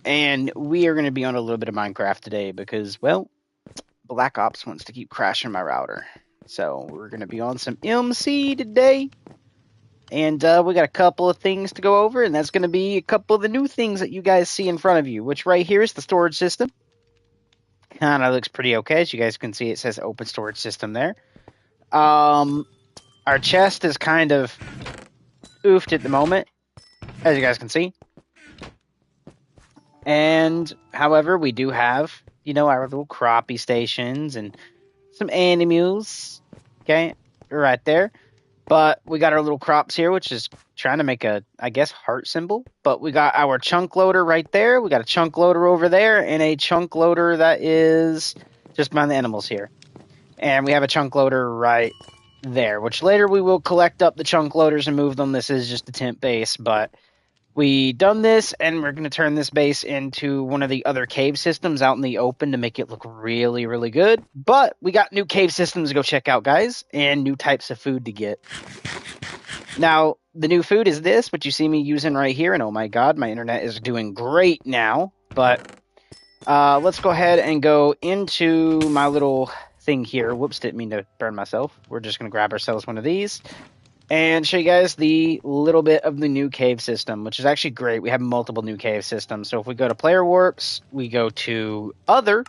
and we are going to be on a little bit of Minecraft today because, well, Black Ops wants to keep crashing my router. So we're going to be on some MC today, and we got a couple of things to go over, and that's going to be a couple of the new things that you guys see in front of you, which right here is the storage system. Kind of looks pretty okay. As you guys can see, it says open storage system there. Our chest is kind of oofed at the moment, as you guys can see. And however, we do have, our little crappie stations and some animals. Okay, right there. But we got our little crops here, which is trying to make a, I guess, heart symbol. But we got our chunk loader right there. We got a chunk loader over there, and a chunk loader that is just behind the animals here. And we have a chunk loader right there, which later we will collect up the chunk loaders and move them. This is just a temp base, but we done this, and we're going to turn this base into one of the other cave systems out in the open to make it look really, really good. But we got new cave systems to go check out, guys, and new types of food to get. Now, the new food is this, which you see me using right here, and oh my god, my internet is doing great now. But let's go ahead and go into my little thing here. Whoops, didn't mean to burn myself. We're just going to grab ourselves one of these and show you guys the little bit of the new cave system, which is actually great. We have multiple new cave systems. So if we go to Player Works, we go to Other,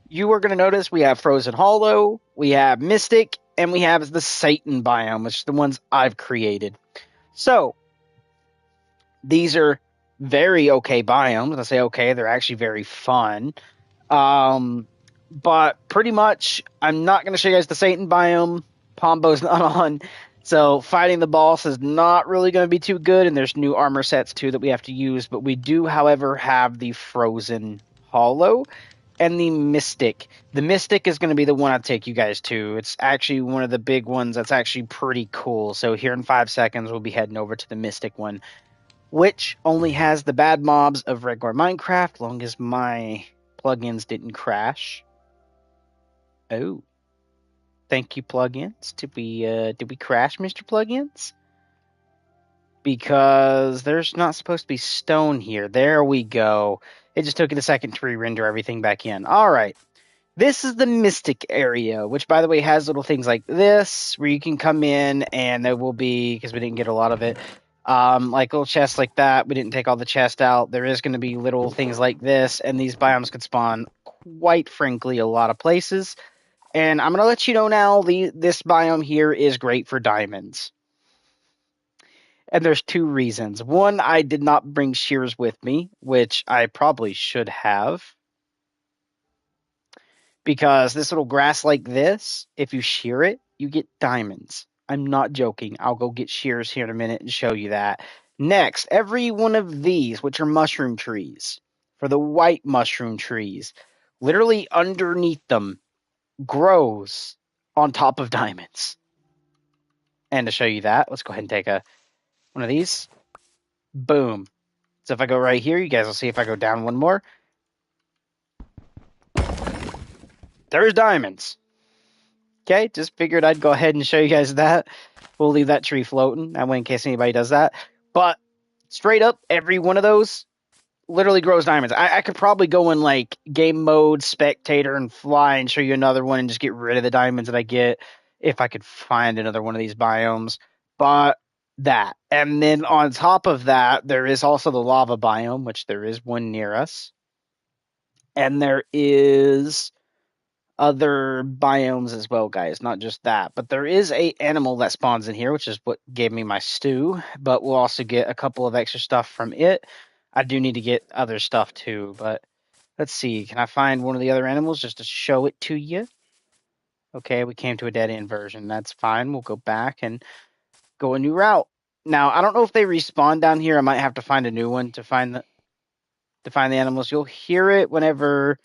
you are going to notice we have Frozen Hollow, we have Mystic, and we have the Satan biome, which is the ones I've created. So these are very okay biomes. I say okay, they're actually very fun. But pretty much, I'm not going to show you guys the Satan biome. Pombo's not on. So fighting the boss is not really going to be too good, and there's new armor sets too that we have to use. But we do, however, have the Frozen Hollow and the Mystic. The Mystic is going to be the one I take you guys to. It's actually one of the big ones that's actually pretty cool. So here in 5 seconds, we'll be heading over to the Mystic one, which only has the bad mobs of regular Minecraft, long as my plugins didn't crash. Oh. Thank you, plugins. Did we crash, Mr. Plugins? Because there's not supposed to be stone here. There we go. It just took it a second to re-render everything back in. All right. This is the Mystic area, which, by the way, has little things like this, where you can come in, and there will be, because we didn't get a lot of it, like little chests like that. We didn't take all the chest out. There is going to be little things like this, and these biomes could spawn, quite frankly, a lot of places. And I'm going to let you know now, this biome here is great for diamonds. And there's two reasons. One, I did not bring shears with me, which I probably should have. Because this little grass like this, if you shear it, you get diamonds. I'm not joking. I'll go get shears here in a minute and show you that. Next, every one of these, which are mushroom trees, for the white mushroom trees, literally underneath them, grows on top of diamonds. And to show you that, let's go ahead and take one of these. Boom. So if I go right here, you guys will see if I go down one more. There's diamonds. Okay, just figured I'd go ahead and show you guys that. We'll leave that tree floating, that way in case anybody does that. But straight up, every one of those literally grows diamonds. I could probably go in like game mode, spectator, and fly and show you another one and just get rid of the diamonds that I get if I could find another one of these biomes. But that. And then on top of that, there is also the lava biome, which there is one near us. And there is other biomes as well, guys, not just that. But there is a animal that spawns in here, which is what gave me my stew. But we'll also get a couple of extra stuff from it. I do need to get other stuff too, but let's see. Can I find one of the other animals just to show it to you? Okay, we came to a dead-end version. That's fine. We'll go back and go a new route. Now, I don't know if they respawn down here. I might have to find a new one to find the animals. You'll hear it whenever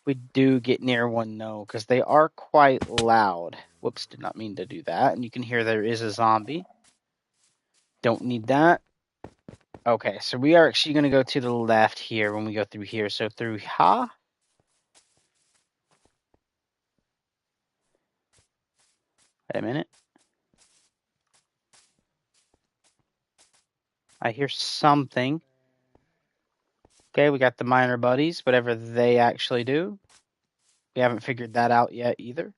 we do get near one, though, because they are quite loud. Whoops, did not mean to do that. And you can hear there is a zombie. Don't need that. Okay, so we are actually going to go to the left here when we go through here. So through ha. Wait a minute. I hear something. Okay, we got the miner buddies, whatever they actually do. We haven't figured that out yet either.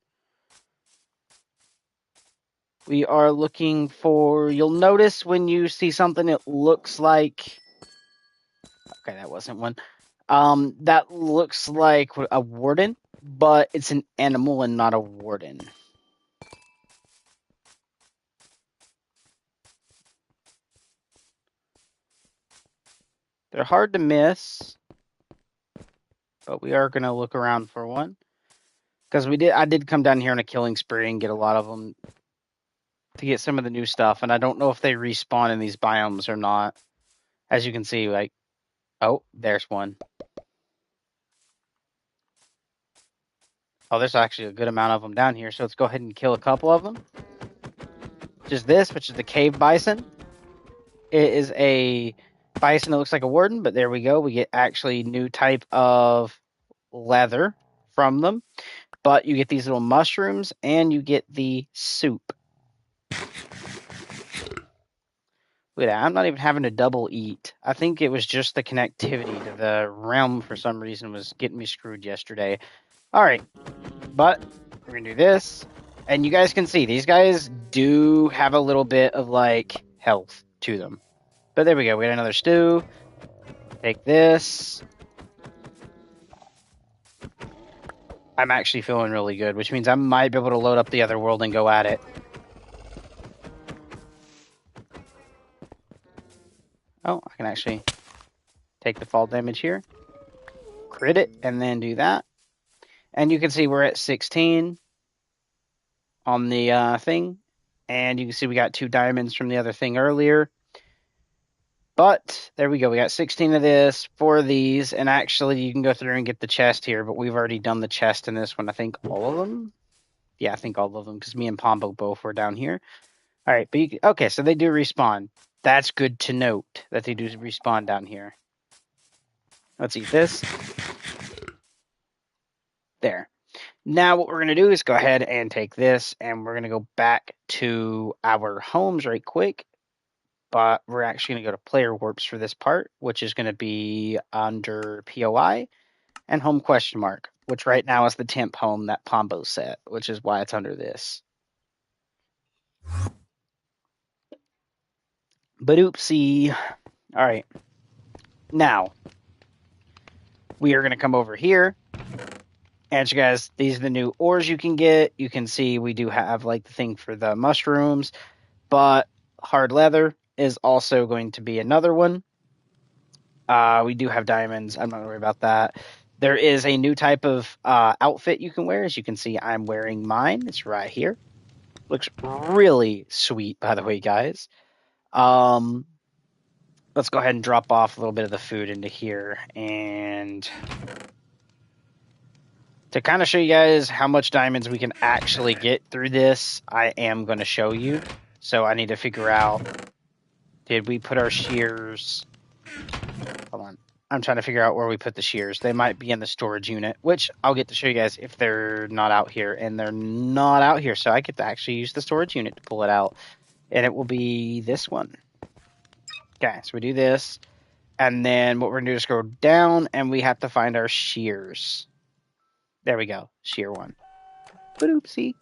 We are looking for, you'll notice when you see something, it looks like, okay, that wasn't one. That looks like a warden, but it's an animal and not a warden. They're hard to miss, but we are going to look around for one. Because I did come down here on a killing spree and get a lot of them to get some of the new stuff, and I don't know if they respawn in these biomes or not. As you can see, like, oh, there's one. Oh, there's actually a good amount of them down here, so let's go ahead and kill a couple of them. Just this, which is the cave bison. It is a bison that looks like a warden, but there we go. We get actually new type of leather from them, but you get these little mushrooms and you get the soup. Wait, I'm not even having to double eat. I think it was just the connectivity to the realm for some reason was getting me screwed yesterday. All right, but we're gonna do this, and you guys can see these guys do have a little bit of like health to them. But there we go. We got another stew. Take this. I'm actually feeling really good, which means I might be able to load up the other world and go at it. Oh, I can actually take the fall damage here. Crit it, and then do that. And you can see we're at 16 on the thing. And you can see we got 2 diamonds from the other thing earlier. But there we go. We got 16 of this, 4 of these. And actually, you can go through and get the chest here. But we've already done the chest in this one. I think all of them. Yeah, I think all of them. Because me and Pombo both were down here. All right. But okay, so they do respawn. That's good to note that they do respawn down here. Let's eat this. There. Now what we're going to do is go ahead and take this, and we're going to go back to our homes right quick. But we're actually going to go to player warps for this part, which is going to be under POI and home question mark, which right now is the temp home that Pombo set, which is why it's under this. But oopsie. All right. Now, we are going to come over here. And you guys, these are the new ores you can get. You can see we do have like the thing for the mushrooms, but hard leather is also going to be another one. We do have diamonds. I'm not going to worry about that. There is a new type of outfit you can wear. As you can see, I'm wearing mine. It's right here. Looks really sweet, by the way, guys. Let's go ahead and drop off a little bit of the food into here. And to kind of show you guys how much diamonds we can actually get through this, I am going to show you. So I need to figure out, did we put our shears? Hold on. I'm trying to figure out where we put the shears. They might be in the storage unit, which I'll get to show you guys if they're not out here. And they're not out here, so I get to actually use the storage unit to pull it out. And it will be this one. Okay, so we do this. And then what we're going to do is go down, and we have to find our shears. There we go. Shear 1. But oopsie.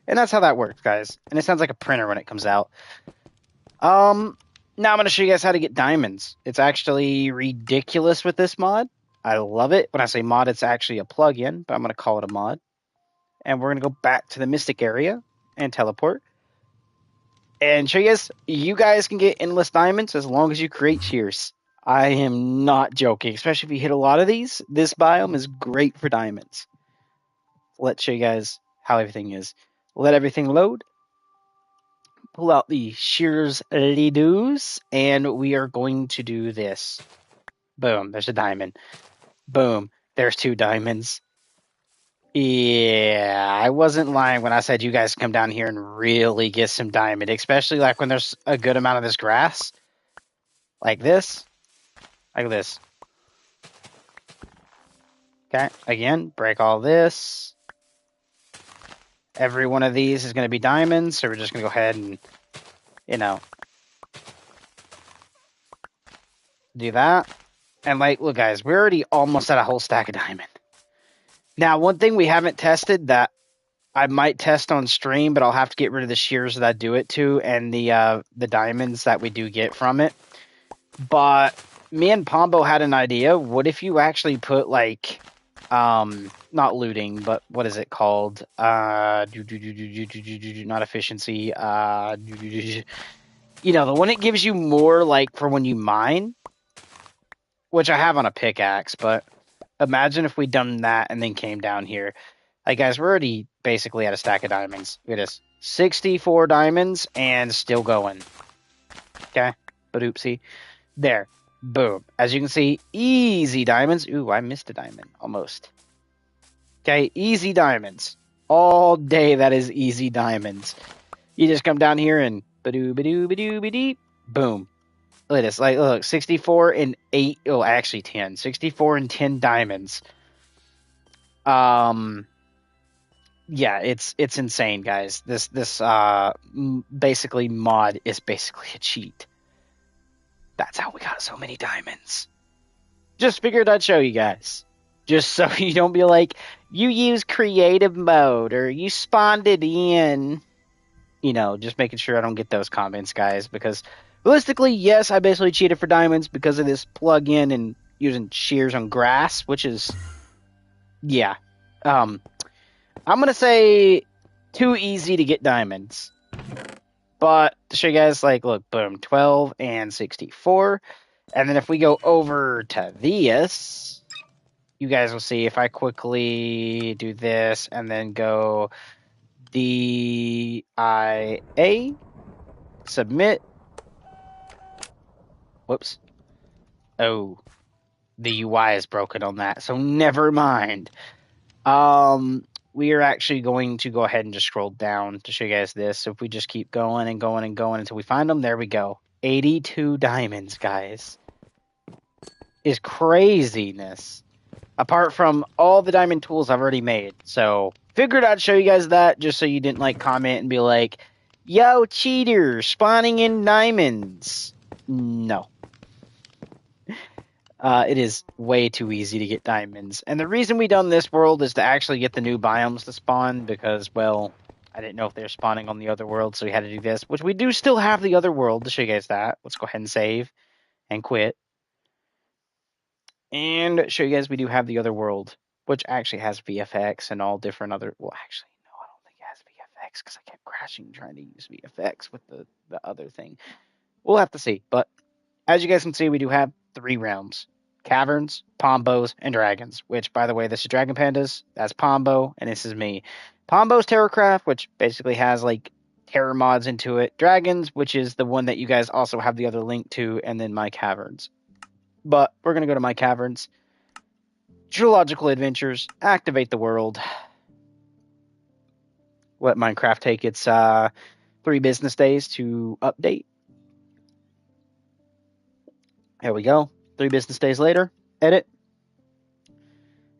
And that's how that works, guys. And it sounds like a printer when it comes out. Now I'm going to show you guys how to get diamonds. It's actually ridiculous with this mod. I love it. When I say mod, it's actually a plugin, but I'm going to call it a mod. And we're going to go back to the Mystic area and teleport. And show you guys can get endless diamonds as long as you create shears. I am not joking, especially if you hit a lot of these. This biome is great for diamonds. Let's show you guys how everything is. Let everything load. Pull out the shears leadoos, and we are going to do this. Boom, there's a diamond. Boom, there's 2 diamonds. Yeah, I wasn't lying when I said you guys come down here and really get some diamond, especially like when there's a good amount of this grass. Like this. Like this. Okay, again, break all this. Every one of these is going to be diamonds, so we're just going to go ahead and, do that. And like, look, guys, we're already almost at a whole stack of diamond. Now, one thing we haven't tested that I might test on stream, but I'll have to get rid of the shears that I do it to and the diamonds that we do get from it. But me and Pombo had an idea. What if you actually put like not looting, but what is it called? Not efficiency. You know, the one that gives you more like for when you mine, which I have on a pickaxe, but imagine if we'd done that and then came down here. Like, guys, we're already basically at a stack of diamonds. Look at this. 64 diamonds and still going. Okay? But oopsie. There. Boom. As you can see, easy diamonds. Ooh, I missed a diamond. Almost. Okay? Easy diamonds. All day, that is easy diamonds. You just come down here and ba-doo-ba-doo-ba-doo-ba-dee. Boom. Look at this. Like, look, 64 and 8. Oh, actually 10. 64 and 10 diamonds. Yeah, it's insane, guys. This basically mod is basically a cheat. That's how we got so many diamonds. Just figured I'd show you guys. Just so you don't be like, you use creative mode or you spawned it in. You know, just making sure I don't get those comments, guys, because realistically, yes, I basically cheated for diamonds because of this plug-in and using shears on grass, which is, yeah. I'm going to say too easy to get diamonds. But to show you guys, like, look, boom, 12 and 64. And then if we go over to this, you guys will see if I quickly do this and then go DIA, submit. Whoops. Oh, the UI is broken on that, so never mind. We are actually going to go ahead and just scroll down to show you guys this. So if we just keep going and going and going until we find them, there we go. 82 diamonds, guys. Is craziness. Apart from all the diamond tools I've already made. So figured I'd show you guys that just so you didn't like comment and be like, yo, cheater, spawning in diamonds. No. It is way too easy to get diamonds. And the reason we done this world is to actually get the new biomes to spawn because, well, I didn't know if they're spawning on the other world, so we had to do this, which we do still have the other world to show you guys that. Let's go ahead and save and quit. And show you guys we do have the other world, which actually has VFX and all different other... Well, actually, no, I don't think it has VFX because I kept crashing trying to use VFX with the other thing. We'll have to see, but as you guys can see, we do have 3 realms. Caverns, Pombos, and Dragons, which, by the way, this is Dragon Pandas, that's Pombo, and this is me. Pombo's Terrorcraft, which basically has, like, terror mods into it. Dragons, which is the one that you guys also have the other link to, and then My Caverns. But we're going to go to My Caverns. Geological Adventures, activate the world. Let Minecraft take its 3 business days to update. There we go. 3 business days later, edit.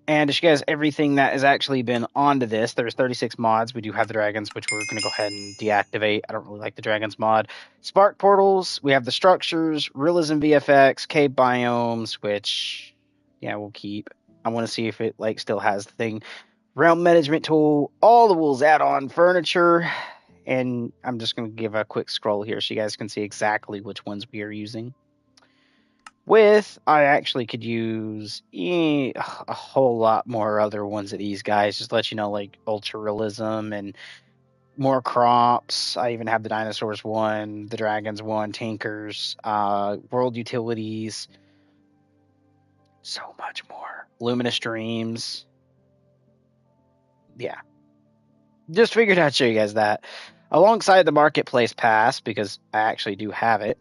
And to show you guys everything that has actually been onto this, there's 36 mods. We do have the dragons, which we're going to go ahead and deactivate. I don't really like the dragons mod. Spark portals, we have the structures, realism VFX, cave biomes, which, yeah, we'll keep. I want to see if it like still has the thing. Realm management tool, all the wolves add-on furniture, and I'm just going to give a quick scroll here so you guys can see exactly which ones we are using. I actually could use a whole lot more other ones of these guys, just to let you know, like ultra realism and more crops. I even have the dinosaurs one, the dragons one, tankers, world utilities, so much more. Luminous dreams. Yeah. Just figured I'd show you guys that. Alongside the marketplace pass, because I actually do have it.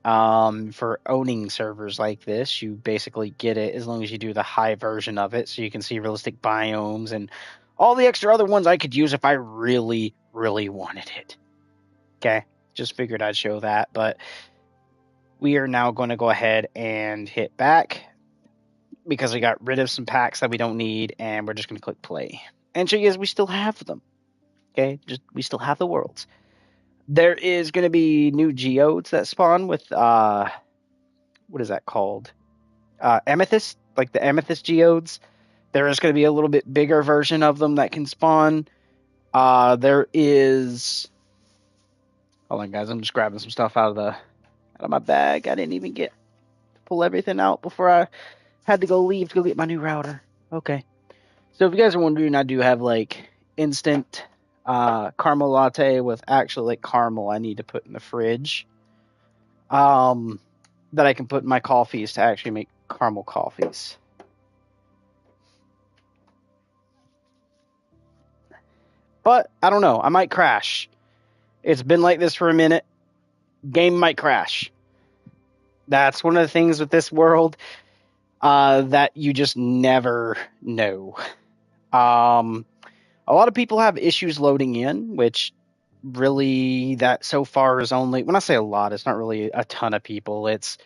For owning servers like this, you basically get it as long as you do the high version of it, so you can see realistic biomes and all the extra other ones I could use if I really, really wanted it. Okay, just figured I'd show that, but we are now going to go ahead and hit back because we got rid of some packs that we don't need, and we're just going to click play and show you guys we still have them. Okay, we still have the worlds. There is going to be new geodes that spawn with, what is that called? amethyst, like the amethyst geodes. There is going to be a little bit bigger version of them that can spawn. There is. Hold on, guys. I'm just grabbing some stuff out of my bag. I didn't even get to pull everything out before I had to go leave to go get my new router. Okay. So if you guys are wondering, I do have like instant caramel latte with actually like caramel I need to put in the fridge. That I can put in my coffees to actually make caramel coffees. But I don't know. I might crash. It's been like this for a minute. Game might crash. That's one of the things with this world that you just never know. A lot of people have issues loading in, which really that so far is only, when I say a lot, it's not really a ton of people. It's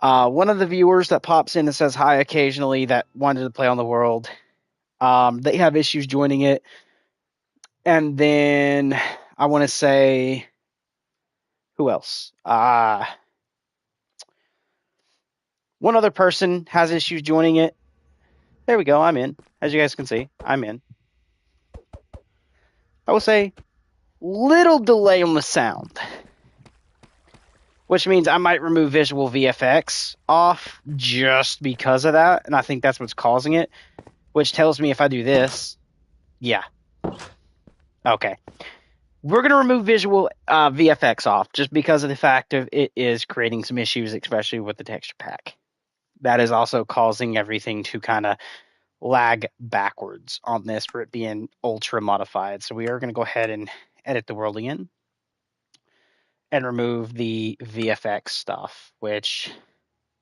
one of the viewers that pops in and says hi occasionally that wanted to play on the world. They have issues joining it. And then I want to say, who else? One other person has issues joining it. There we go. I'm in. As you guys can see, I'm in. I will say, little delay on the sound, which means I might remove visual VFX off just because of that. And I think that's what's causing it, which tells me if I do this, yeah. Okay. We're going to remove visual VFX off just because of the fact of it is creating some issues, especially with the texture pack. That is also causing everything to kind of lag backwards on this for it being ultra modified. So we are going to go ahead and edit the world again and remove the VFX stuff, which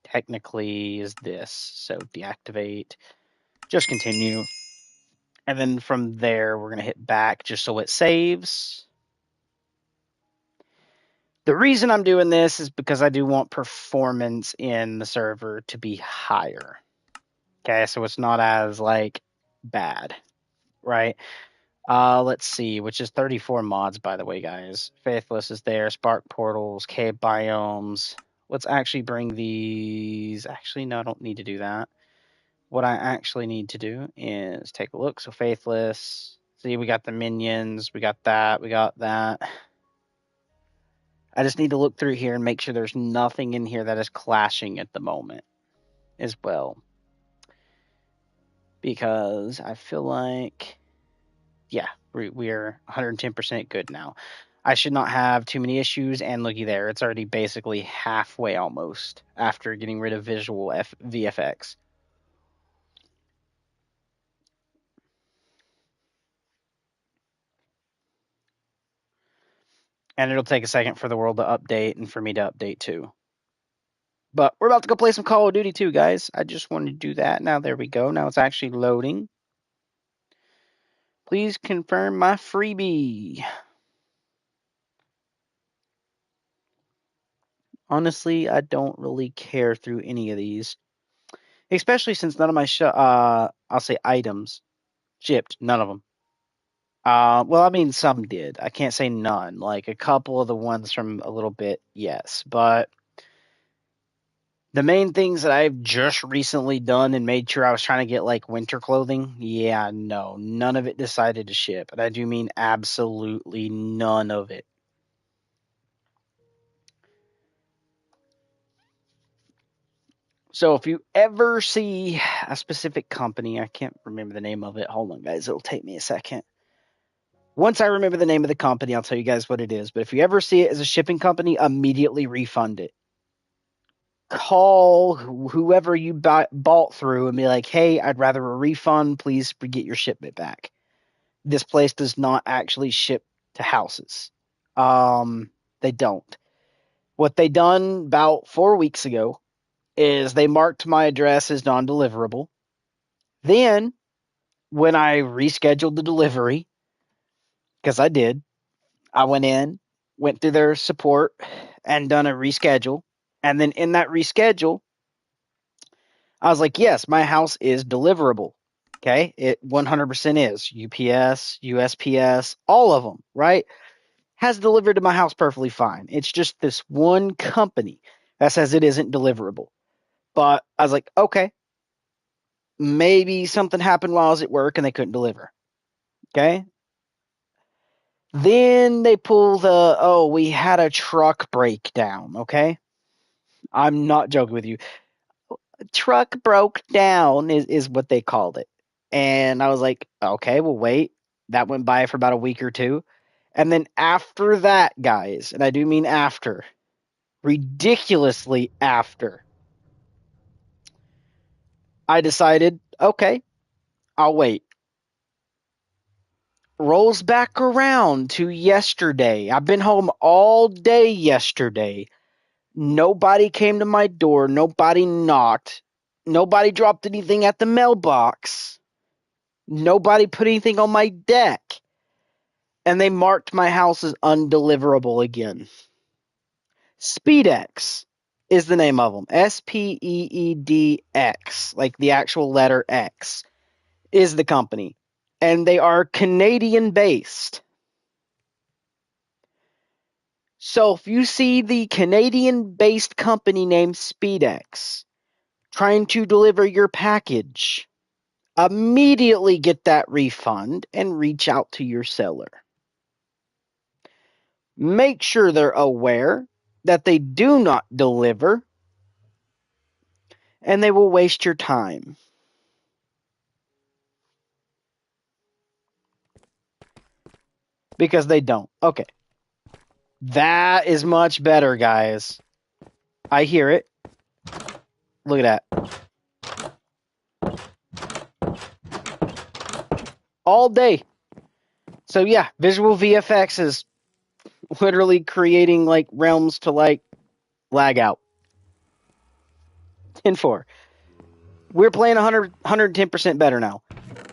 technically is this. So deactivate, just continue. And then from there, we're going to hit back just so it saves. The reason I'm doing this is because I do want performance in the server to be higher. Okay, so it's not as like bad, right? Let's see, which is 34 mods, by the way, guys. Faithless is there, Spark Portals, Cave Biomes. Let's actually bring these. Actually, no, I don't need to do that. What I actually need to do is take a look. So Faithless. See, we got the minions. We got that. We got that. I just need to look through here and make sure there's nothing in here that is clashing at the moment as well. Because I feel like, yeah, we're 110% good now. I should not have too many issues, and looky there, it's already basically halfway almost after getting rid of visual VFX. And it'll take a second for the world to update and for me to update too. But we're about to go play some Call of Duty too, guys. I just wanted to do that. Now there we go. Now it's actually loading. Please confirm my freebie. Honestly, I don't really care through any of these, especially since none of my I'll say items shipped. None of them. Well, I mean, some did. I can't say none. Like a couple of the ones from a little bit, yes. But the main things that I've just recently done and made sure I was trying to get like winter clothing, yeah, no, none of it decided to ship. And I do mean absolutely none of it. So if you ever see a specific company, I can't remember the name of it. Hold on, guys. It'll take me a second. Once I remember the name of the company, I'll tell you guys what it is. But if you ever see it as a shipping company, immediately refund it. Call whoever you bought through and be like, hey, I'd rather a refund. Please get your shipment back. This place does not actually ship to houses. They don't. What they done about 4 weeks ago is they marked my address as non-deliverable. Then, when I rescheduled the delivery, because I did, I went in, went through their support, and done a reschedule. And then in that reschedule, I was like, yes, my house is deliverable. Okay, it 100% is. UPS, USPS, all of them, right? Has delivered to my house perfectly fine. It's just this one company that says it isn't deliverable. But I was like, okay, maybe something happened while I was at work and they couldn't deliver. Okay. Then they pull the, oh, we had a truck breakdown. Okay. I'm not joking with you. Truck broke down is what they called it. And I was like, okay, well, wait. That went by for about a week or two. And then after that, guys, and I do mean after, ridiculously after, I decided, okay, I'll wait. Rolls back around to yesterday. I've been home all day yesterday. Nobody came to my door. Nobody knocked. Nobody dropped anything at the mailbox. Nobody put anything on my deck. And they marked my house as undeliverable again. SpeedX is the name of them. SPEEDX, like the actual letter X, is the company. And they are Canadian based. So if you see the Canadian based company named SpeedX trying to deliver your package, immediately get that refund and reach out to your seller. Make sure they're aware that they do not deliver and they will waste your time. Because they don't. Okay. That is much better, guys. I hear it. Look at that. All day. So yeah, visual VFX is literally creating like realms to like lag out. 10-4. We're playing 110% better now.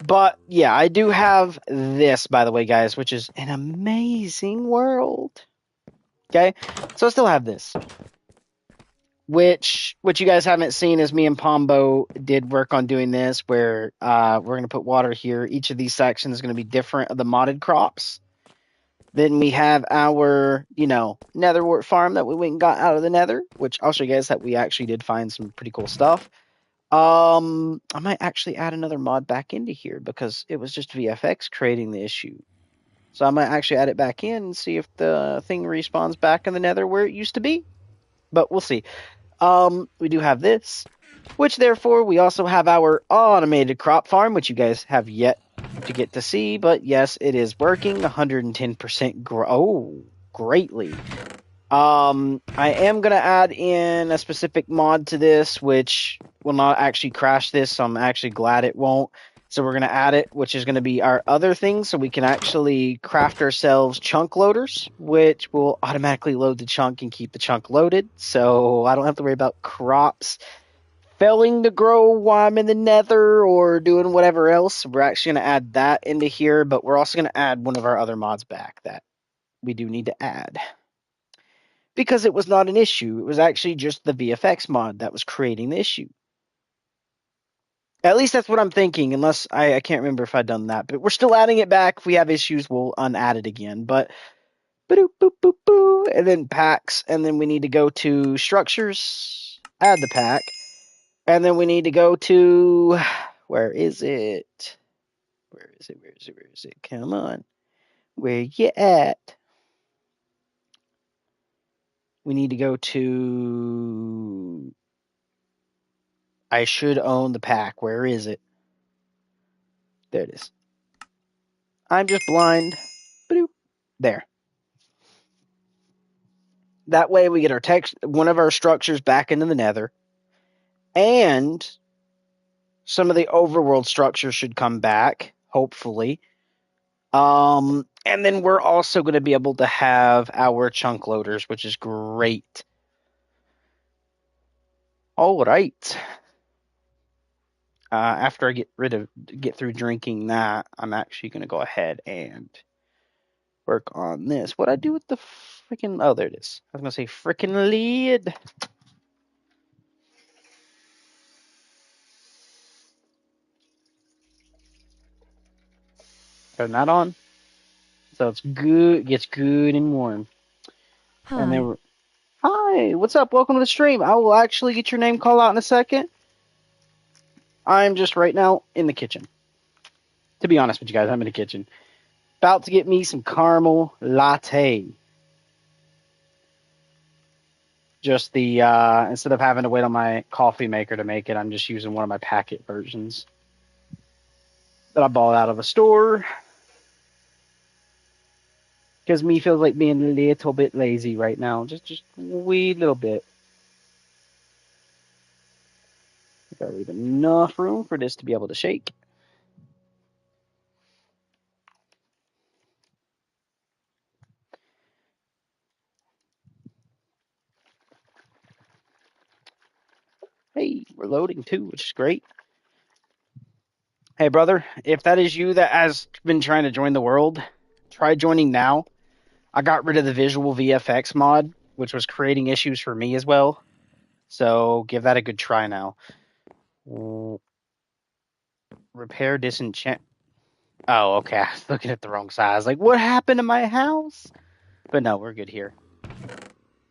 But yeah, I do have this, by the way, guys, which is an amazing world. Okay, so I still have this, which what you guys haven't seen is me and Pombo did work on doing this, where we're going to put water here. Each of these sections is going to be different of the modded crops. Then we have our, netherwort farm that we went and got out of the nether, which I'll show you guys that we actually did find some pretty cool stuff. I might actually add another mod back into here because it was just VFX creating the issue. So I might actually add it back in and see if the thing respawns back in the nether where it used to be. But we'll see. We do have this, which therefore we also have our automated crop farm, which you guys have yet to get to see. But yes, it is working. 110% grow greatly. I am going to add in a specific mod to this, which will not actually crash this, so I'm actually glad it won't. So we're going to add it, which is going to be our other thing, so we can actually craft ourselves chunk loaders, which will automatically load the chunk and keep the chunk loaded, so I don't have to worry about crops failing to grow while I'm in the nether or doing whatever else. We're actually going to add that into here, but we're also going to add one of our other mods back that we do need to add, because it was not an issue. It was actually just the VFX mod that was creating the issue. At least that's what I'm thinking, unless I can't remember if I've done that. But we're still adding it back. If we have issues, we'll unadd it again. But boop, boop, boop, boop, and then packs, and then we need to go to structures, add the pack, and then we need to go to, where is it? Where is it? Where is it? Where is it? Come on. Where you at? We need to go to, I should own the pack. Where is it? There it is. I'm just blind. Boop. There. That way we get our text, one of our structures back into the nether. And some of the overworld structures should come back, hopefully. And then we're also going to be able to have our chunk loaders, which is great. All right. After I get through drinking that, I'm actually going to go ahead and work on this. What I do with the freaking, oh, there it is. I was going to say freaking lid. Turn that on. So it's good, gets good and warm. Hi. And then we're, hi. Hi, what's up? Welcome to the stream. I will actually get your name called out in a second. I'm just right now in the kitchen. To be honest with you guys, I'm in the kitchen. About to get me some caramel latte. Just the, instead of having to wait on my coffee maker to make it, I'm just using one of my packet versions that I bought out of a store. Because me feels like being a little bit lazy right now. Just a wee little bit. Gotta leave enough room for this to be able to shake. Hey, we're loading too, which is great. Hey, brother, if that is you that has been trying to join the world, try joining now. I got rid of the visual VFX mod, which was creating issues for me as well. So give that a good try now. Repair disenchant. Oh, okay. I was looking at the wrong size. Like, what happened to my house? But no, we're good here.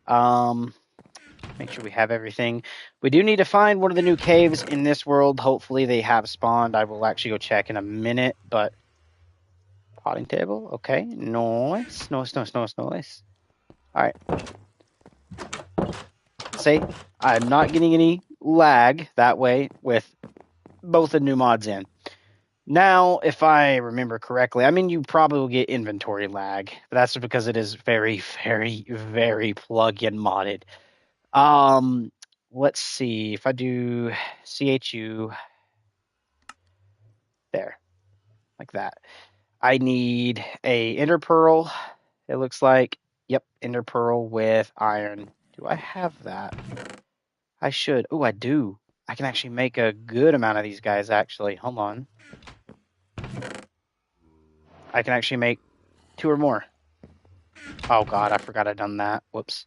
Make sure we have everything. We do need to find one of the new caves in this world. Hopefully they have spawned. I will actually go check in a minute, but potting table. Okay. Nice. Nice. All right. See, I'm not getting any lag that way with both the new mods in. Now, if I remember correctly, I mean, you probably will get inventory lag, but that's because it is very, very, very plug-in modded. Let's see if I do CHU there, like that. I need a ender pearl. It looks like, yep, ender pearl with iron. Do I have that? I should. Oh, I do. I can actually make a good amount of these guys, actually. Hold on. I can actually make 2 or more. Oh, God, I forgot I'd done that. Whoops.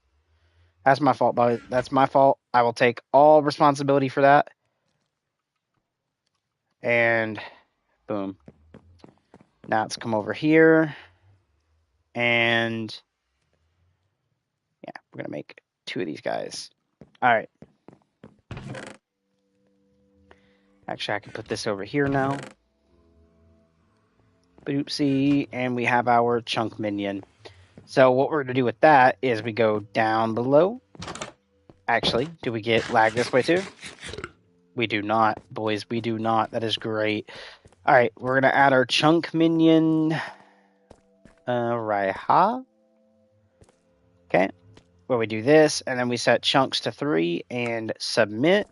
That's my fault, buddy. That's my fault. I will take all responsibility for that. And boom. Now let's come over here. And yeah, we're going to make 2 of these guys. All right. Actually, I can put this over here now. Oopsie. And we have our chunk minion. So what we're going to do with that is we go down below. Actually, do we get lag this way too? We do not, boys. We do not. That is great. All right, we're going to add our chunk minion. Raiha. Okay. Where we do this, and then we set chunks to 3 and submit.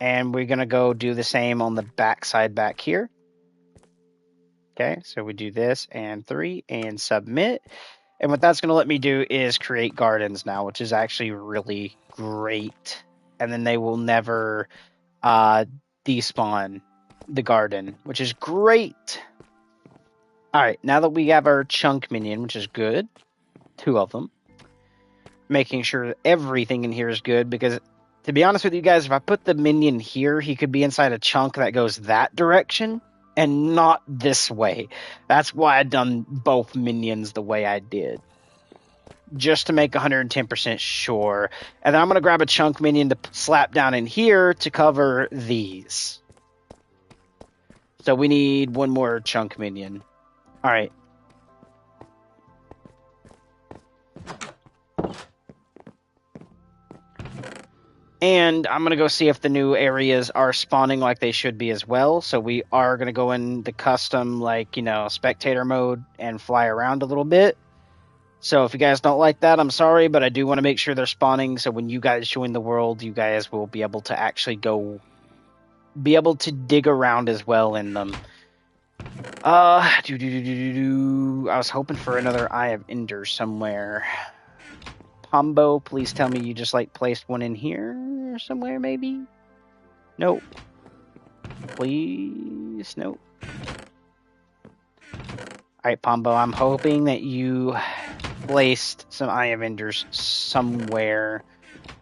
And we're going to go do the same on the back side back here. Okay, so we do this and 3 and submit. And what that's going to let me do is create gardens now, which is actually really great. And then they will never despawn the garden, which is great. All right, now that we have our chunk minion, which is good, 2 of them, making sure everything in here is good, because to be honest with you guys, if I put the minion here, he could be inside a chunk that goes that direction and not this way. That's why I done both minions the way I did, just to make 110% sure. And then I'm going to grab a chunk minion to slap down in here to cover these. So we need 1 more chunk minion. All right. And I'm going to go see if the new areas are spawning like they should be as well. So we are going to go in the custom, like, spectator mode and fly around a little bit. So if you guys don't like that, I'm sorry, but I do want to make sure they're spawning. So when you guys join the world, you guys will be able to actually be able to dig around as well in them. I was hoping for another Eye of Ender somewhere. Pombo, please tell me you just placed one in here somewhere, maybe? Nope. Please, nope. Alright, Pombo, I'm hoping that you placed some Eye of Enders somewhere,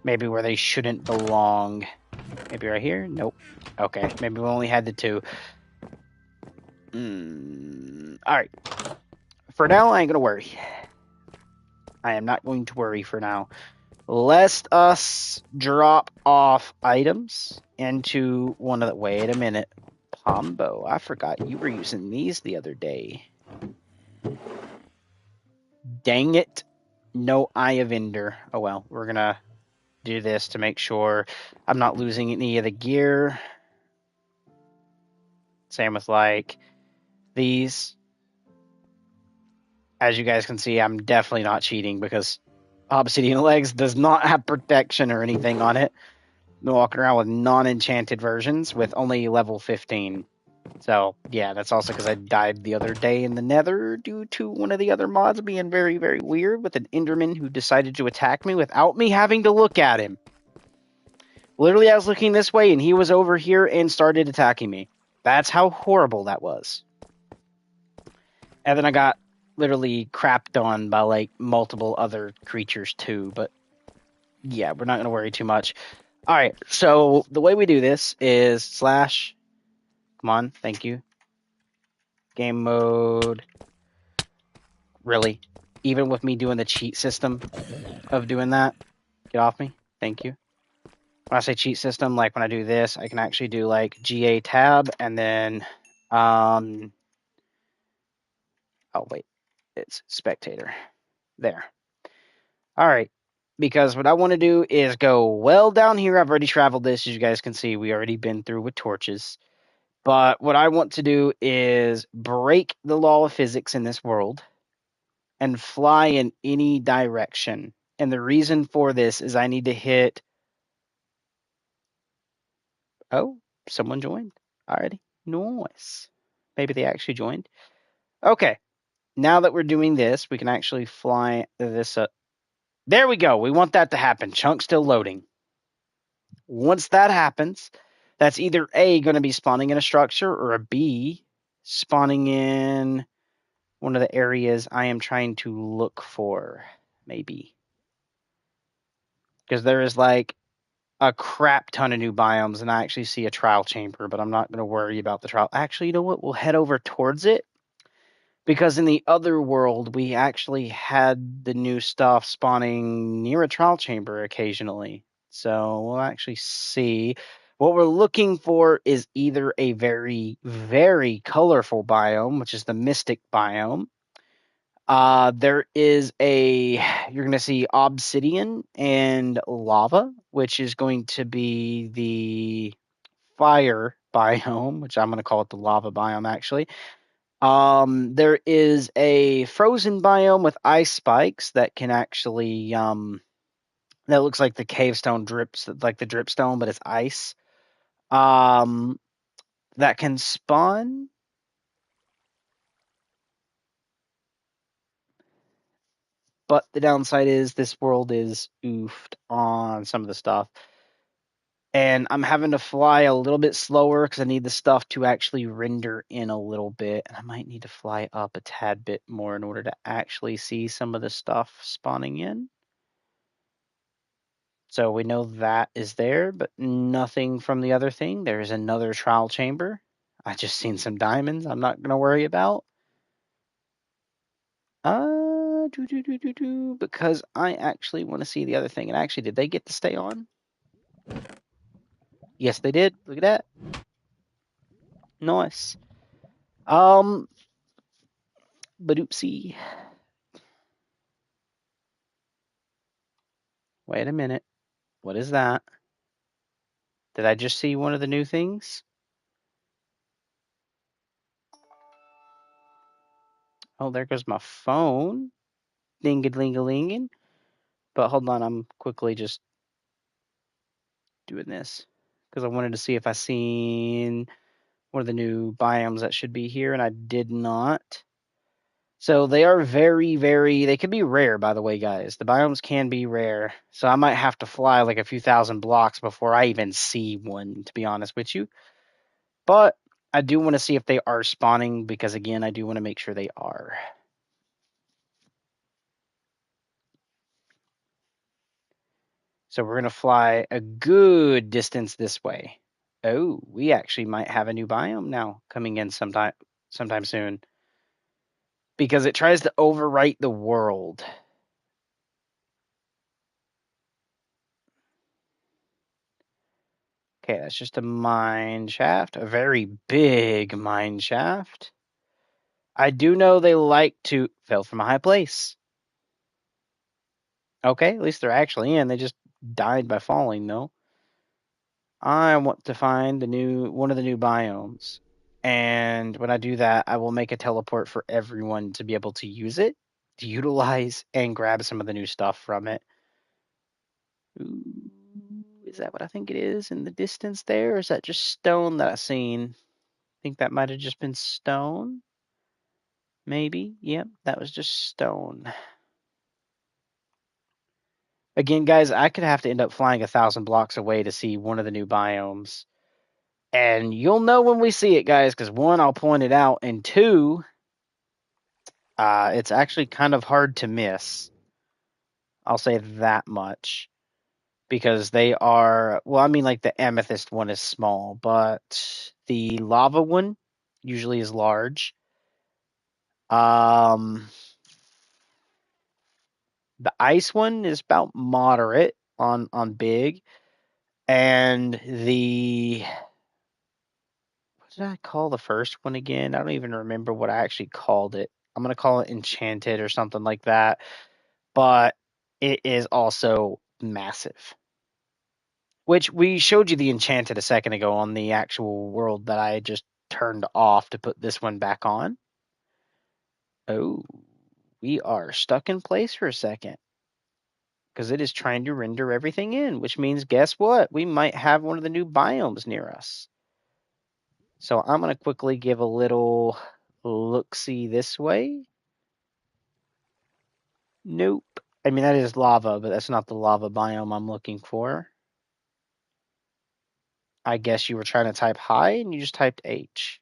maybe where they shouldn't belong. Maybe right here? Nope. Okay, maybe we only had the 2. Alright. For now, I ain't gonna worry. I am not going to worry for now. Lest us drop off items into one of the. Wait a minute. Pombo, I forgot you were using these the other day. Dang it. No Eye of Ender. Oh well, we're gonna do this to make sure I'm not losing any of the gear. Same with like these. As you guys can see, I'm definitely not cheating because Obsidian Legs does not have protection or anything on it. I'm walking around with non-enchanted versions with only level 15. So, yeah, that's also because I died the other day in the nether due to one of the other mods being very, very weird with an Enderman who decided to attack me without me having to look at him. Literally, I was looking this way and he was over here and started attacking me. That's how horrible that was. And then I got literally crapped on by like multiple other creatures too, but yeah, we're not going to worry too much. All right, so the way we do this is slash, come on, thank you. Game mode, really? Even with me doing the cheat system of doing that, get off me, thank you. When I say cheat system, like when I do this, I can actually do like GA tab and then, oh wait, it's spectator, there. All right, because what I want to do is go well down here. I've already traveled this, as you guys can see. We already been through with torches. But what I want to do is break the law of physics in this world and fly in any direction. And the reason for this is I need to hit. Oh, someone joined already. Nice. Maybe they actually joined. Okay. Now that we're doing this, we can actually fly this up. There we go. We want that to happen. Chunk still loading. Once that happens, that's either A, going to be spawning in a structure, or a B, spawning in one of the areas I am trying to look for, maybe. Because there is like a crap ton of new biomes, and I actually see a trial chamber, but I'm not going to worry about the trial. Actually, you know what? We'll head over towards it. Because in the other world, we actually had the new stuff spawning near a trial chamber occasionally. So we'll actually see. What we're looking for is either a very, very colorful biome, which is the Mystic biome. There is you're going to see obsidian and lava, which is going to be the fire biome, which I'm going to call it the lava biome, actually. There is a frozen biome with ice spikes that can actually, that looks like the cave stone drips, like the dripstone, but it's ice. That can spawn. But the downside is this world is oofed on some of the stuff. And I'm having to fly a little bit slower because I need the stuff to actually render in a little bit. And I might need to fly up a tad bit more in order to actually see some of the stuff spawning in. So we know that is there, but nothing from the other thing. There is another trial chamber. I just seen some diamonds I'm not going to worry about. Because I actually want to see the other thing. And actually, did they get to stay on? Yes, they did. Look at that. Nice. But oopsie. Wait a minute. What is that? Did I just see one of the new things? Oh, there goes my phone. Ding-a-ling-a-linging. But hold on, I'm quickly just doing this because I wanted to see if I seen one of the new biomes that should be here, and I did not. So they are very, very, they can be rare, by the way, guys. The biomes can be rare. So I might have to fly like a few thousand blocks before I even see one, to be honest with you. But I do want to see if they are spawning because, again, I do want to make sure they are. So we're going to fly a good distance this way. Oh, we actually might have a new biome now coming in sometime soon. Because it tries to overwrite the world. Okay, that's just a mine shaft, a very big mine shaft. I do know they like to fell from a high place. Okay, at least they're actually in. They just died by falling, though. I want to find one of the new biomes. And when I do that, I will make a teleport for everyone to be able to use it, to utilize, and grab some of the new stuff from it. Ooh, is that what I think it is in the distance there? Or is that just stone that I seen? I think that might have just been stone. Maybe. Yep, that was just stone. Again, guys, I could have to end up flying 1,000 blocks away to see one of the new biomes. And you'll know when we see it, guys, because one, I'll point it out, and two, it's actually kind of hard to miss. I'll say that much. Because they are, well, I mean, like the amethyst one is small, but the lava one usually is large. Um, the ice one is about moderate on big, and the what did I call the first one again? I don't even remember what I actually called it. I'm gonna call it enchanted or something like that, but it is also massive. Which we showed you the enchanted a second ago on the actual world that I just turned off to put this one back on. Oh, we are stuck in place for a second because it is trying to render everything in, which means guess what? We might have one of the new biomes near us. So I'm going to quickly give a little look-see this way. Nope. I mean, that is lava, but that's not the lava biome I'm looking for. I guess you were trying to type hi and you just typed H.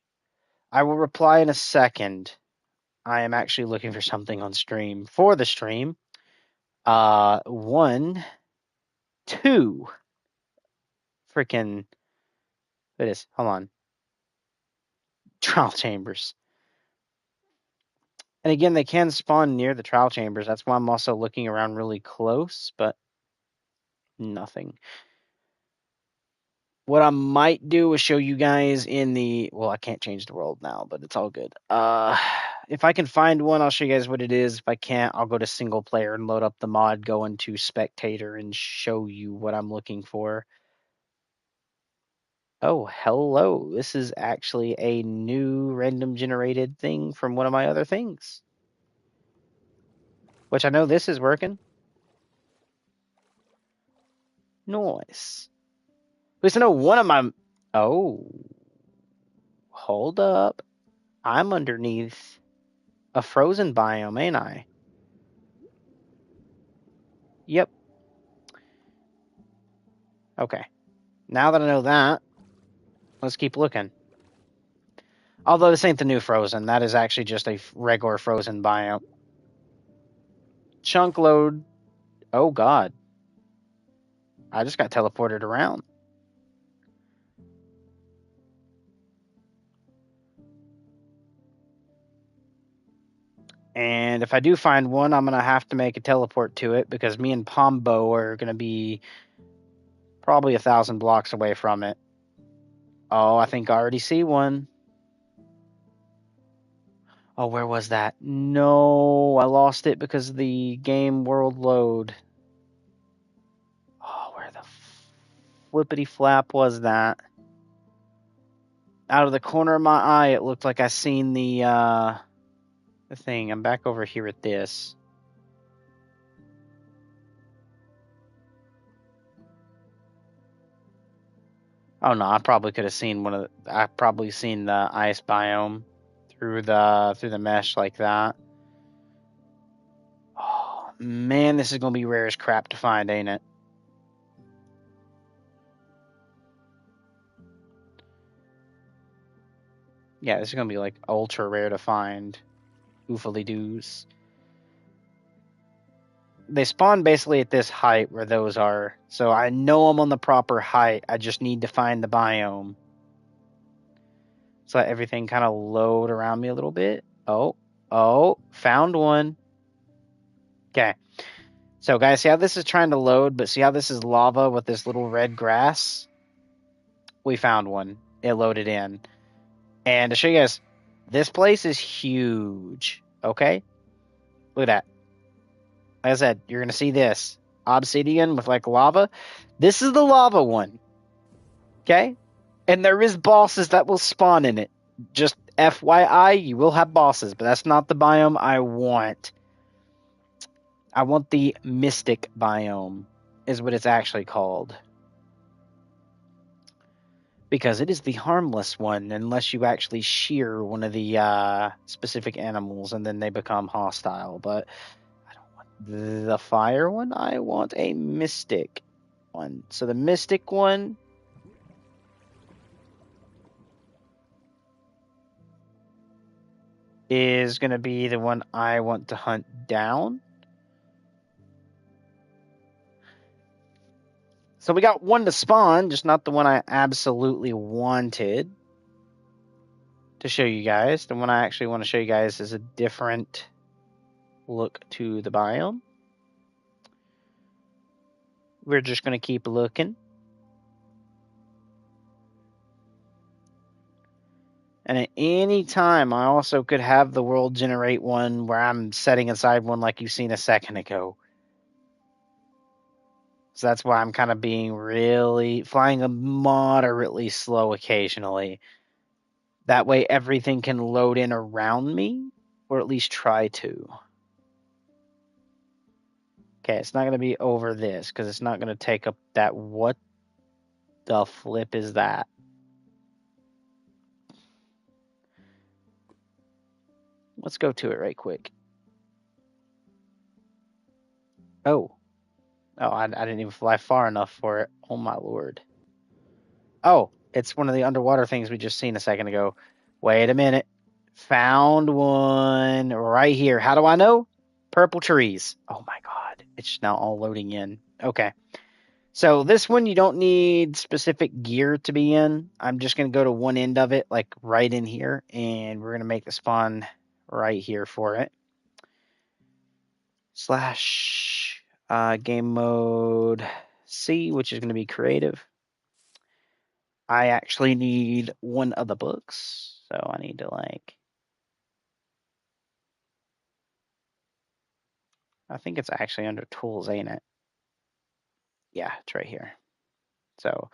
I will reply in a second. I am actually looking for something on stream for the stream. 1, 2, freaking, it is, hold on, trial chambers. And again, they can spawn near the trial chambers. That's why I'm also looking around really close, but nothing. What I might do is show you guys in the, well, I can't change the world now, but it's all good. If I can find one, I'll show you guys what it is. If I can't, I'll go to single player and load up the mod, go into spectator and show you what I'm looking for. Oh, hello. This is actually a new random generated thing from one of my other things. Which I know this is working. Nice. At least I know one of my... Oh. Hold up. I'm underneath a frozen biome, ain't I? Yep. Okay. Now that I know that, let's keep looking. Although this ain't the new frozen. That is actually just a regular frozen biome. Chunk load. Oh, God. I just got teleported around. And if I do find one, I'm going to have to make a teleport to it because me and Pombo are going to be probably 1,000 blocks away from it. Oh, I think I already see one. Oh, where was that? No, I lost it because of the game world load. Oh, where the flippity flap was that? Out of the corner of my eye, it looked like I seen the thing. I'm back over here at this. Oh no, I probably could have seen I probably seen the ice biome through the mesh like that. Oh man, this is gonna be rare as crap to find, ain't it? Yeah, this is gonna be like ultra rare to find. Oofily doos. They spawn basically at this height where those are. So I know I'm on the proper height. I just need to find the biome. So let everything kind of load around me a little bit. Oh, found one. Okay. So guys, see how this is trying to load, but see how this is lava with this little red grass? we found one. It loaded in. And to show you guys, this place is huge. Okay? Look at that. Like I said, you're going to see this. Obsidian with like lava. This is the lava one. Okay? And there is bosses that will spawn in it. Just FYI, you will have bosses, but that's not the biome I want. I want the Mystic biome, is what it's actually called. Because it is the harmless one, unless you actually shear one of the specific animals and then they become hostile. But I don't want the fire one. I want a Mystic one. So the Mystic one is going to be the one I want to hunt down. So we got one to spawn, just not the one I absolutely wanted to show you guys. The one I actually want to show you guys is a different look to the biome. We're just going to keep looking. And at any time, I also could have the world generate one where I'm setting aside one like you've seen a second ago. So that's why I'm kind of being flying a moderately slow occasionally. That way everything can load in around me, or at least try to. Okay, it's not going to be over this, because it's not going to take up that. What the flip is that? Let's go to it right quick. Oh, I didn't even fly far enough for it. Oh, my lord. Oh, it's one of the underwater things we just seen a second ago. Wait a minute. Found one right here. How do I know? Purple trees. Oh my god. It's now all loading in. Okay. So this one you don't need specific gear to be in. I'm just going to go to one end of it, like right in here, and we're going to make the spawn right here for it. Slash game mode C, which is going to be creative. I actually need one of the books, so I need to I think it's actually under tools, ain't it? Yeah, it's right here. So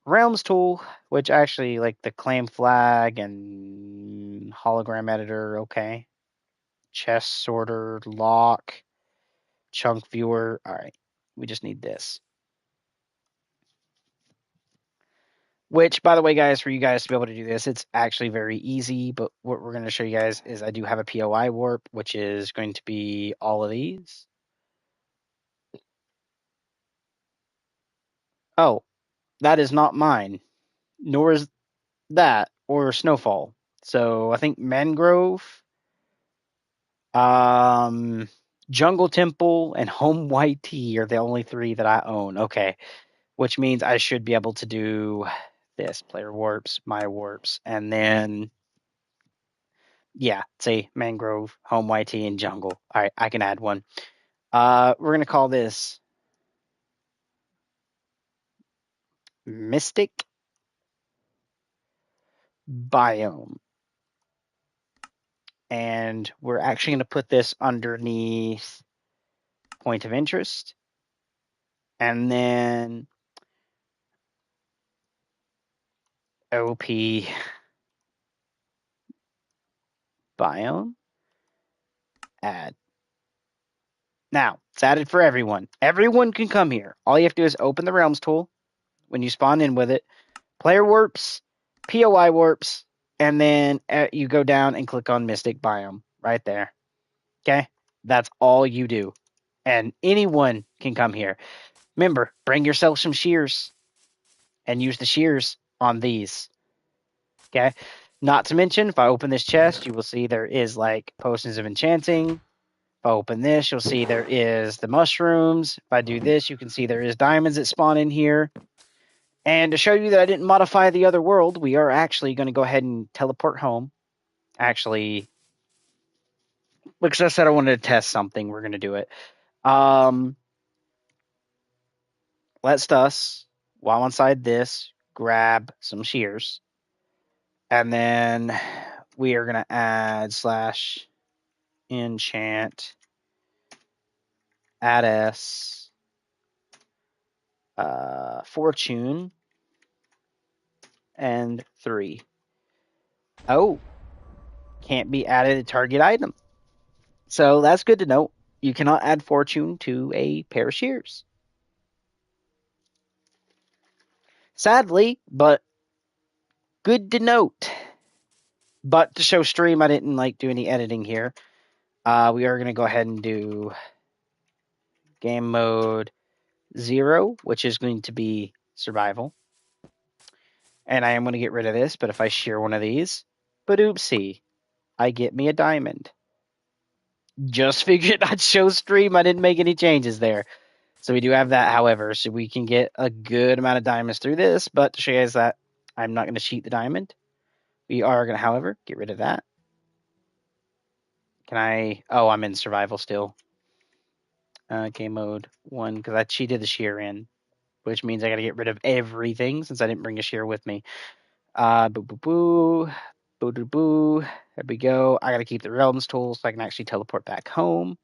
Realms tool, which actually like the claim flag and hologram editor, okay. Chest sorter, lock, chunk viewer. All right, we just need this. Which, by the way, guys, for you guys to be able to do this, it's actually very easy. But what we're going to show you guys is I do have a POI warp, which is going to be all of these. Oh, that is not mine, nor is that or Snowfall. So I think Mangrove, Jungle Temple, and Home White Tea are the only three that I own. Okay, which means I should be able to do this: player warps, my warps, and then yeah, say Mangrove, Home White Tea, and Jungle. All right, I can add one. We're gonna call this Mystic Biome. And we're actually going to put this underneath point of interest. And then OP biome, add. Now, it's added for everyone. Everyone can come here. All you have to do is open the Realms tool when you spawn in with it, player warps, POI warps, and then you go down and click on Mystic Biome right there. Okay? That's all you do. And anyone can come here. Remember, bring yourself some shears and use the shears on these. Okay? Not to mention, if I open this chest, you will see there is like potions of enchanting. If I open this, you'll see there is the mushrooms. If I do this, you can see there is diamonds that spawn in here. And to show you that I didn't modify the other world, we are actually going to go ahead and teleport home. Actually, because I said I wanted to test something, we're going to do it. Let's us, while inside this, grab some shears. And then we are going to add / enchant add S fortune and 3. Oh, can't be added a target item. So that's good to know. You cannot add fortune to a pair of shears. Sadly, but good to note. But to show stream, I didn't do any editing here. We are going to go ahead and do game mode 0, which is going to be survival. And I am going to get rid of this, but if I shear one of these, but oopsie, I get me a diamond. Just figured I'd show stream. I didn't make any changes there. So we do have that, however, so we can get a good amount of diamonds through this. But to show you guys that I'm not going to cheat the diamond, we are going to, however, get rid of that. Can I? Oh, I'm in survival still. Game mode 1, because I cheated the shear in, which means I got to get rid of everything since I didn't bring a shear with me. Boo, boo, boo. Boo, boo, boo. There we go. I got to keep the realms tool so I can actually teleport back home.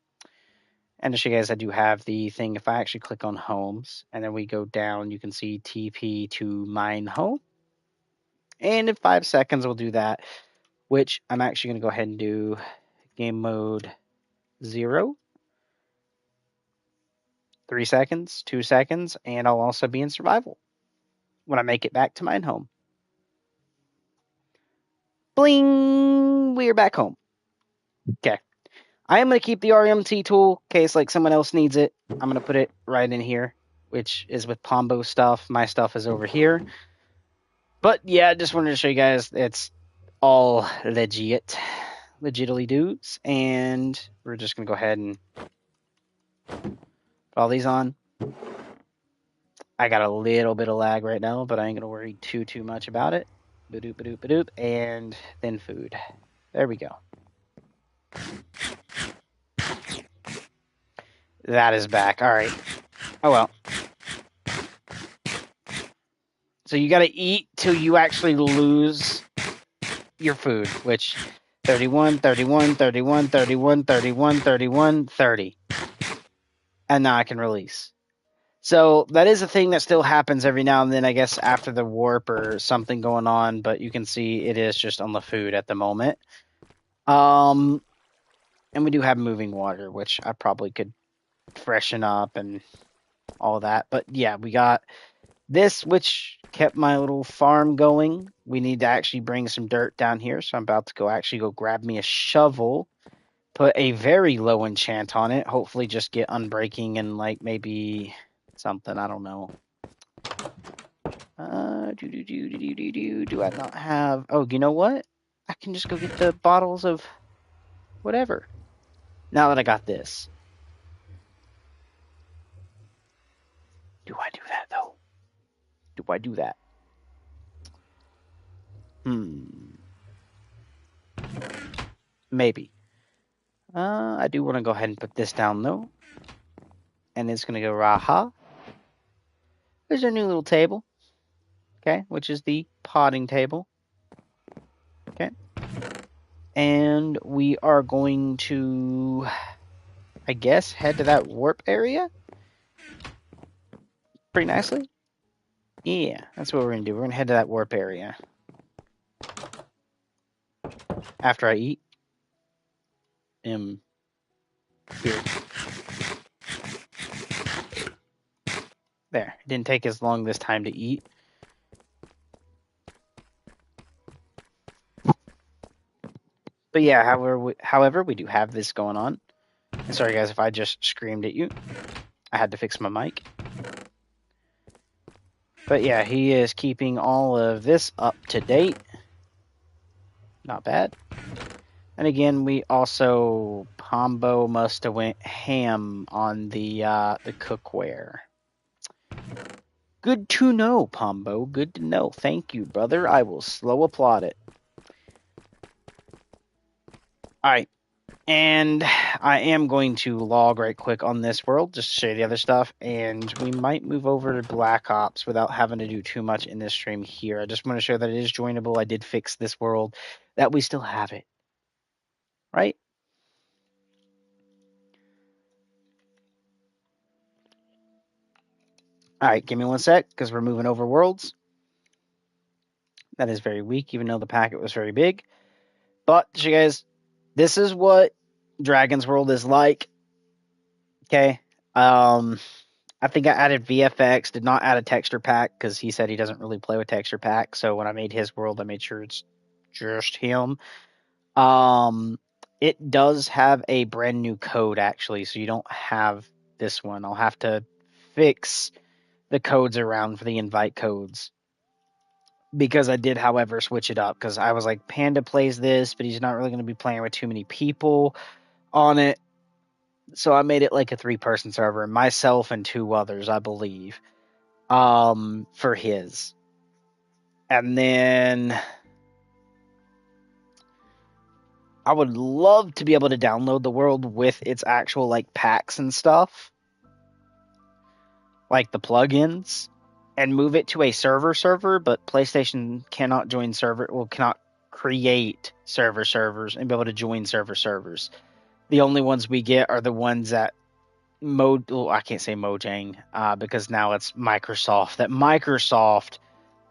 And to show you guys, I do have the thing. If I actually click on homes and then we go down, you can see TP to mine home. And in 5 seconds, we'll do that, which I'm actually going to go ahead and do game mode 0. 3 seconds, 2 seconds, and I'll also be in survival when I make it back to mine home. Bling! We are back home. Okay. I am going to keep the RMT tool in case someone else needs it. I'm going to put it right in here, which is with Pombo stuff. My stuff is over here. But yeah, I just wanted to show you guys it's all legitly dudes. And we're just going to go ahead and put all these on. I got a little bit of lag right now, but I ain't going to worry too much about it. Badoop, badoop, badoop. And then food. There we go. That is back. All right. Oh, well. So you got to eat till you actually lose your food, which 31, 31, 31, 31, 31, 31, 30. And now I can release. So that is a thing that still happens every now and then, I guess, after the warp or something going on. But you can see it is just on the food at the moment. And we do have moving water, which I probably could freshen up and all that. But yeah, we got this, which kept my little farm going. We need to actually bring some dirt down here, so I'm about to go grab me a shovel, put a very low enchant on it, hopefully just get unbreaking and maybe something, I don't know. Do I not have... Oh, you know what? I can just go get the bottles of whatever. Now that I got this. Do I do that, though? Do I do that? Maybe. I do want to go ahead and put this down, though. And it's going to go Raha. There's our new little table. Okay, which is the potting table. Okay. And we are going to, I guess, head to that warp area. Pretty nicely. Yeah, that's what we're going to do. We're going to head to that warp area. After I eat. Here. There. It didn't take as long this time to eat. But yeah, however, we do have this going on. And sorry guys if I just screamed at you. I had to fix my mic. But yeah, he is keeping all of this up to date. Not bad. And again, we also... Pombo must have went ham on the cookware. Good to know, Pombo. Good to know. Thank you, brother. I will slow applaud it. Alright. And I am going to log right quick on this world just to show you the other stuff, and we might move over to Black Ops without having to do too much in this stream here. I just want to show that it is joinable. I did fix this world, that we still have it, right? All right, give me 1 sec because we're moving over worlds. That is very weak, even though the packet was very big. But, you guys, this is what Dragon's World is like. Okay. I think I added VFX, did not add a texture pack because he said he doesn't really play with texture packs. So when I made his world, I made sure it's just him. It does have a brand new code actually, so you don't have this one. I'll have to fix the codes around for the invite codes because I did, however, switch it up because I was like, Panda plays this, but he's not really going to be playing with too many people on it. So I made it like a 3-person server, myself and 2 others, I believe, for his. And then I would love to be able to download the world with its actual like packs and stuff, like the plugins, and move it to a server, but PlayStation cannot join cannot create servers and be able to join servers. The only ones we get are the ones that I can't say Mojang, because now it's Microsoft. That Microsoft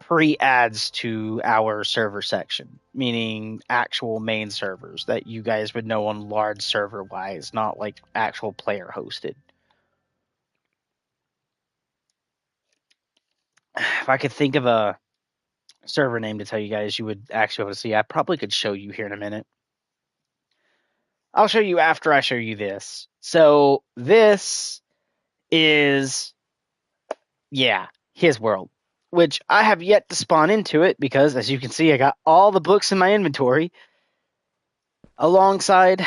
pre-adds to our server section, meaning actual main servers that you guys would know on large server-wise, not like actual player hosted. If I could think of a server name to tell you guys, you would actually be able to see. I probably could show you here in a minute. I'll show you after I show you this. So this is, yeah, his world, which I have yet to spawn into it because, as you can see, I got all the books in my inventory alongside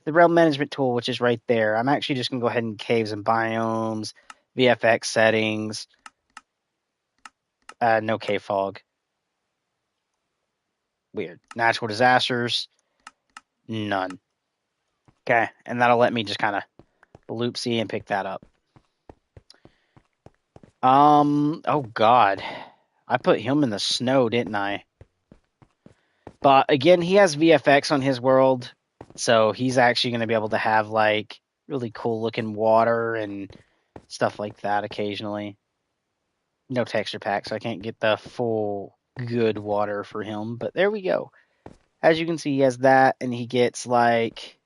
the realm management tool, which is right there. I'm actually just going to go ahead and caves and biomes, VFX settings, no cave fog. Weird. Natural disasters, none. Okay, and that'll let me just kind of loop C and pick that up. Oh God, I put him in the snow, didn't I? But again, he has VFX on his world, so he's actually going to be able to have like really cool looking water and stuff like that occasionally. No texture pack, so I can't get the full good water for him, but there we go. As you can see, he has that, and he gets like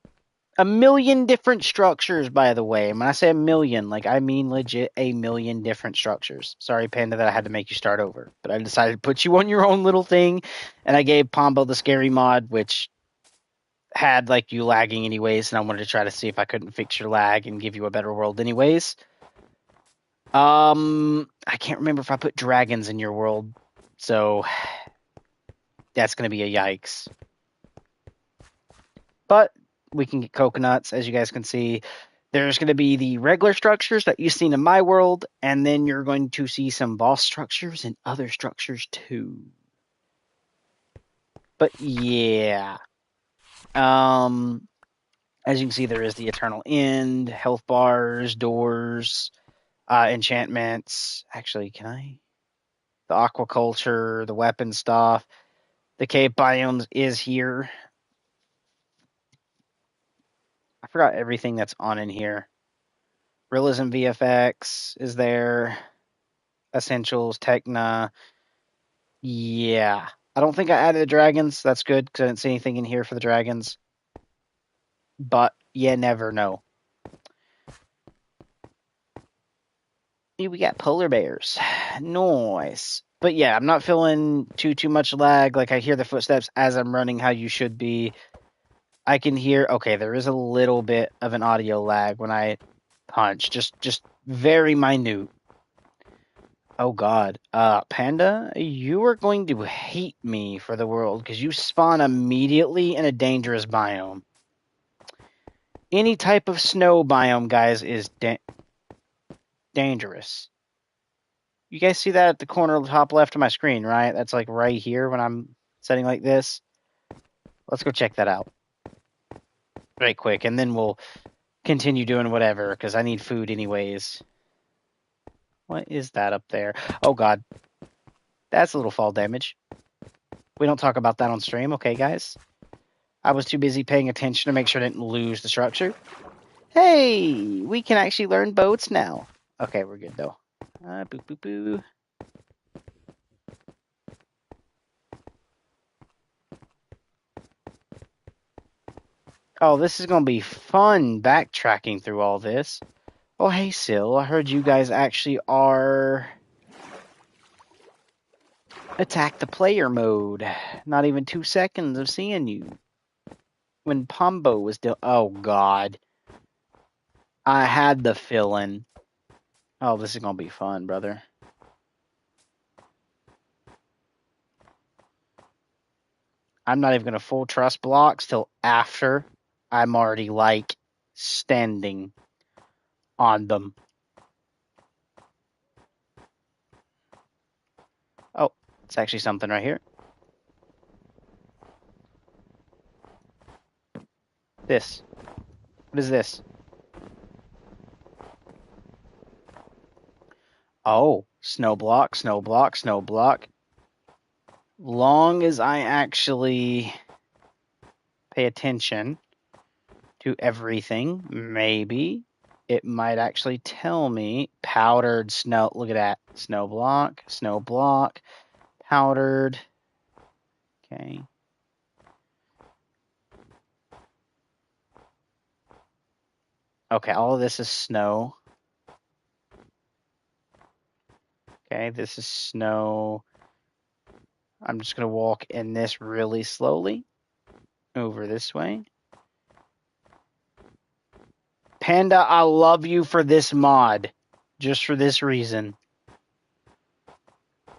a million different structures, by the way. When I say a million, like I mean legit a million different structures. Sorry, Panda, that I had to make you start over, but I decided to put you on your own little thing, and I gave Pombo the scary mod, which had like you lagging anyways, and I wanted to try to see if I couldn't fix your lag and give you a better world anyways. I can't remember if I put dragons in your world, so that's going to be a yikes. But we can get coconuts, as you guys can see. There's going to be the regular structures that you've seen in my world, and then you're going to see some boss structures and other structures too. But yeah. As you can see, there is the eternal end, health bars, doors, enchantments. Actually, can I? The aquaculture, the weapon stuff. The cave biomes is here. I forgot everything that's on in here. Realism VFX is there. Essentials, Techna. Yeah. I don't think I added the dragons. That's good because I didn't see anything in here for the dragons. But you never know. We got polar bears. Nice. But yeah, I'm not feeling too much lag. Like I hear the footsteps as I'm running how you should be. I can hear, okay, there is a little bit of an audio lag when I punch. Just very minute. Oh God. Panda, you are going to hate me for the world because you spawn immediately in a dangerous biome. Any type of snow biome, guys, is dangerous. You guys see that at the corner of the top left of my screen, right? That's like right here when I'm setting like this. Let's go check that out. right quick, and then we'll continue doing whatever, because I need food anyways. What is that up there? Oh, God. That's a little fall damage. We don't talk about that on stream, okay, guys? I was too busy paying attention to make sure I didn't lose the structure. Hey, we can actually learn boats now. Okay, we're good, though. Boo, boo, boo. Oh, this is going to be fun backtracking through all this. Oh, hey, Sil, I heard you guys actually are attack the player mode. Not even 2 seconds of seeing you. When Pombo was still... Oh, God. I had the feeling. Oh, this is going to be fun, brother. I'm not even going to full trust blocks till after I'm already, like, standing on them. Oh, it's actually something right here. This. What is this? Oh, snow block, snow block, snow block. Long as I actually pay attention to everything, maybe it might actually tell me powdered snow. Look at that. Snow block, powdered. Okay. Okay, all of this is snow. Okay, this is snow. I'm just going to walk in this really slowly over this way. Panda, I love you for this mod. Just for this reason.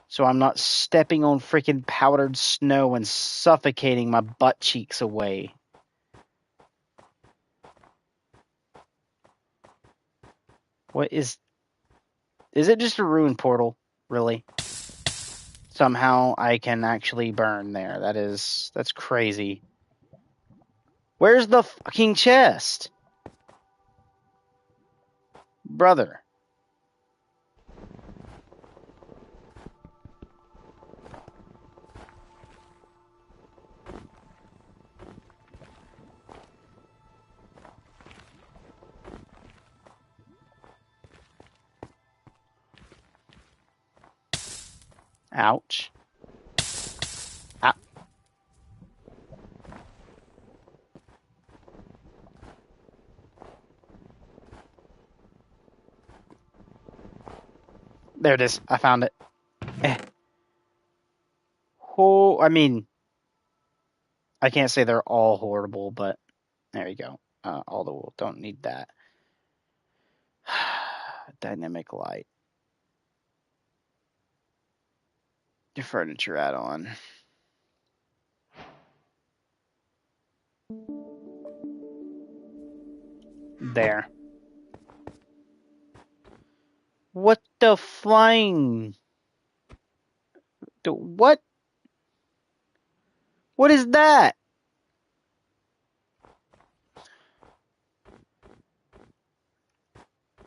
So I'm not stepping on freaking powdered snow and suffocating my butt cheeks away. What is it just a ruined portal? Really? Somehow I can actually burn there. That's crazy. Where's the fucking chest? Brother. Ouch. Ow. There it is. I found it. Oh, I mean, I can't say they're all horrible, but there you go. Although don't need that. Dynamic light. Your furniture add-on. There. What the flying? What? What is that?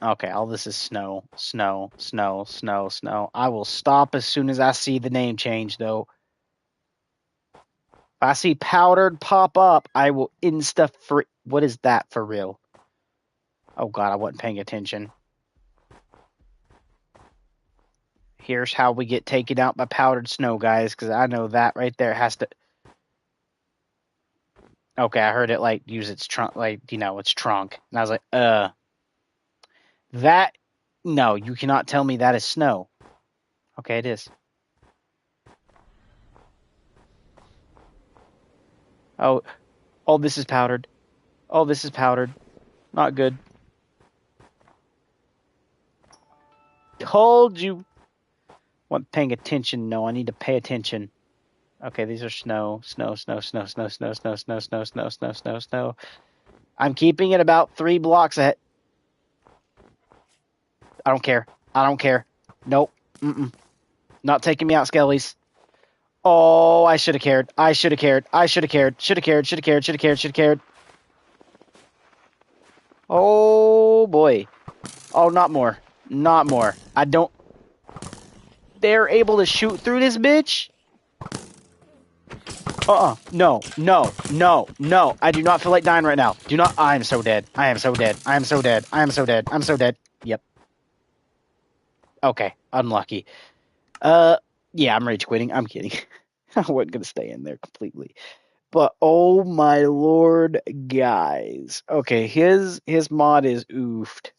Okay, all this is snow, snow, snow, snow, snow. I will stop as soon as I see the name change, though. If I see powdered pop up, I will insta-free. What is that for real? Oh, God, I wasn't paying attention. Here's how we get taken out by powdered snow, guys, because I know that right there has to... Okay, I heard it, like, use its trunk, like, its trunk. And I was like, That... No, you cannot tell me that is snow. Okay, it is. Oh, this is powdered. Oh, this is powdered. Not good. Told you. Wasn't paying attention. No, I need to pay attention. Okay, these are snow. Snow, snow, snow, snow, snow, snow, snow, snow, snow, snow, snow, snow. I'm keeping it about 3 blocks ahead. I don't care. I don't care. Nope. Not taking me out, Skellies. Oh, I should have cared. I should have cared. I should have cared. Should have cared. Should have cared. Should have cared. Should have cared. Oh, boy. Oh, not more. Not more. I don't... They're able to shoot through this bitch? No, no, no, no. I do not feel like dying right now. Do not. I am so dead. I am so dead. I am so dead. I am so dead. I'm so dead. Yep. Okay. Unlucky. Yeah, I'm rage quitting. I'm kidding. I wasn't going to stay in there completely. But oh my lord, guys. Okay, his mod is oofed.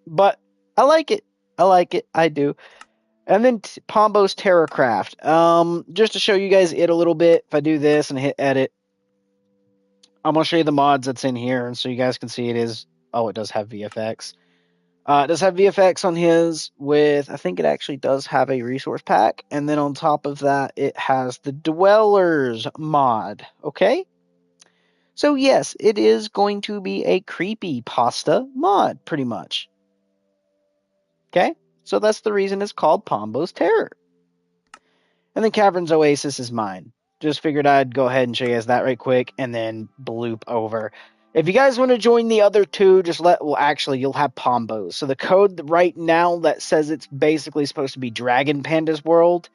But I like it. I like it. I do. And then Pombo's Terracraft. Just to show you guys it a little bit, if I do this and hit edit, I'm going to show you the mods that's in here, and so you guys can see it is... Oh, it does have VFX. It does have VFX on his with... I think it actually does have a resource pack, and then on top of that, it has the Dwellers mod, okay? So yes, it is going to be a creepy pasta mod, pretty much. Okay? So that's the reason it's called Pombo's Terror. And then Cavern's Oasis is mine. Just figured I'd go ahead and show you guys that right quick and then bloop over. If you guys want to join the other two, just well, actually, you'll have Pombo's. So the code right now that says it's basically supposed to be Dragon Panda's World,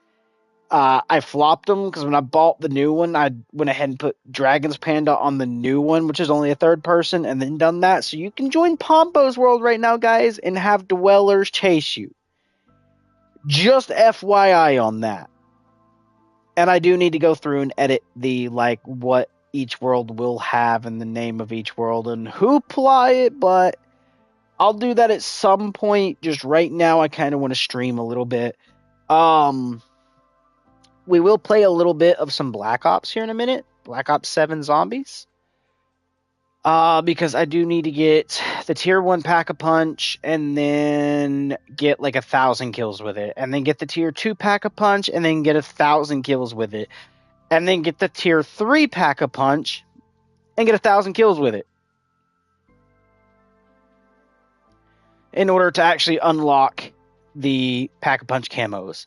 I flopped them because when I bought the new one, I went ahead and put Dragon's Panda on the new one, which is only a third person, and then done that. So you can join Pombo's World right now, guys, and have Dwellers chase you. Just FYI on that. And I do need to go through and edit the, like, what each world will have and the name of each world and who apply it, but I'll do that at some point. Just right now, I kind of want to stream a little bit. We will play a little bit of some Black Ops here in a minute. Black Ops 7 Zombies. Because I do need to get the tier 1 Pack-a-Punch and then get like 1,000 kills with it. And then get the tier 2 Pack-a-Punch and then get 1,000 kills with it. And then get the tier 3 Pack-a-Punch and get 1,000 kills with it. In order to actually unlock the Pack-a-Punch camos.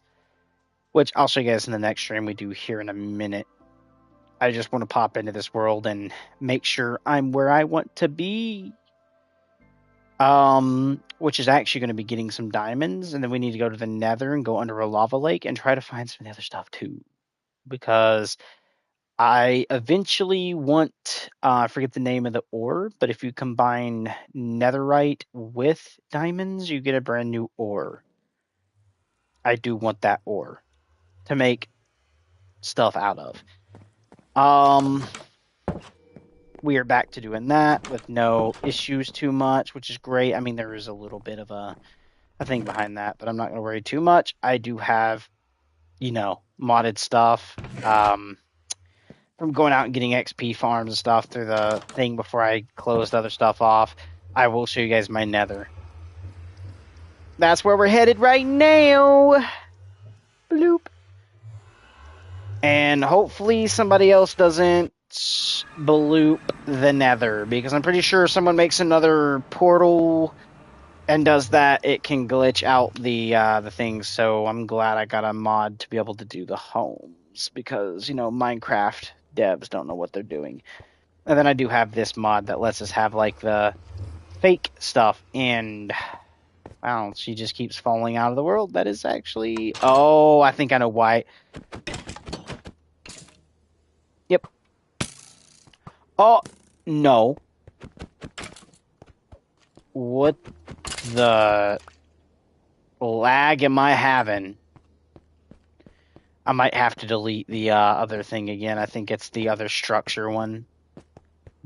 Which I'll show you guys in the next stream we do here in a minute. I just want to pop into this world and make sure I'm where I want to be. Which is actually going to be getting some diamonds. And then we need to go to the Nether and go under a lava lake and try to find some other stuff too. Because I eventually want... I forget the name of the ore. But if you combine netherite with diamonds, you get a brand new ore. I do want that ore to make stuff out of. We are back to doing that with no issues too much, which is great. I mean, there is a little bit of a thing behind that, but I'm not going to worry too much. I do have, modded stuff from going out and getting XP farms and stuff through the thing before I closed other stuff off. I will show you guys my nether. That's where we're headed right now. Bloop. And hopefully somebody else doesn't bloop the nether, because I'm pretty sure if someone makes another portal and does that, it can glitch out the things. So I'm glad I got a mod to be able to do the homes, because Minecraft devs don't know what they're doing. And then I do have this mod that lets us have like the fake stuff, and wow, she just keeps falling out of the world. That is actually... Oh, I think I know why. Yep. Oh, no. What the lag am I having? I might have to delete the other thing again. I think it's the other structure one.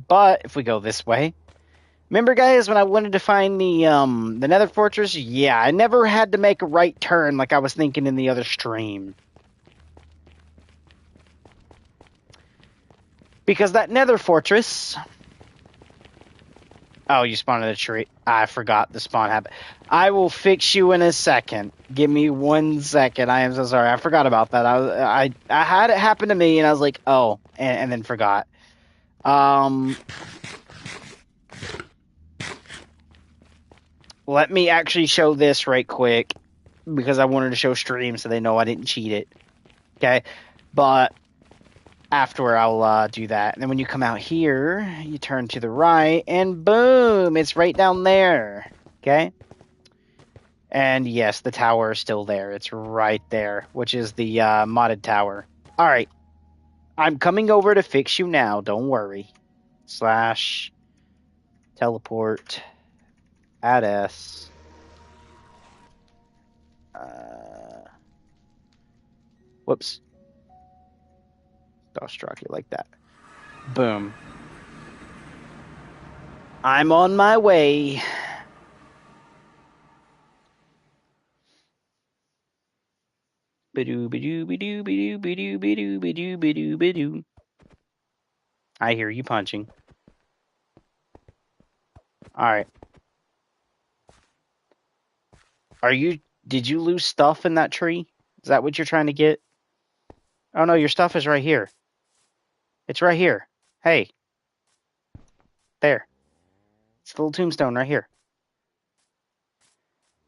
But if we go this way... Remember, guys, when I wanted to find the Nether Fortress? Yeah, I never had to make a right turn like I was thinking in the other stream. Because that Nether Fortress... Oh, you spawned in a tree. I forgot the spawn habit. I will fix you in a second. Give me 1 second. I am so sorry. I forgot about that. I had it happen to me, and I was like, oh, and then forgot. Let me actually show this right quick, because I wanted to show stream so they know I didn't cheat it. Okay? But after I'll do that. And then when you come out here, you turn to the right, and boom, it's right down there. Okay? And yes, the tower is still there. It's right there, which is the modded tower. All right. I'm coming over to fix you now. Don't worry. / teleport add S. Whoops. I'll struck it like that. Boom. I'm on my way. I hear you punching. All right. Did you lose stuff in that tree? Is that what you're trying to get? Oh no, your stuff is right here. It's right here. Hey. There. It's the little tombstone right here.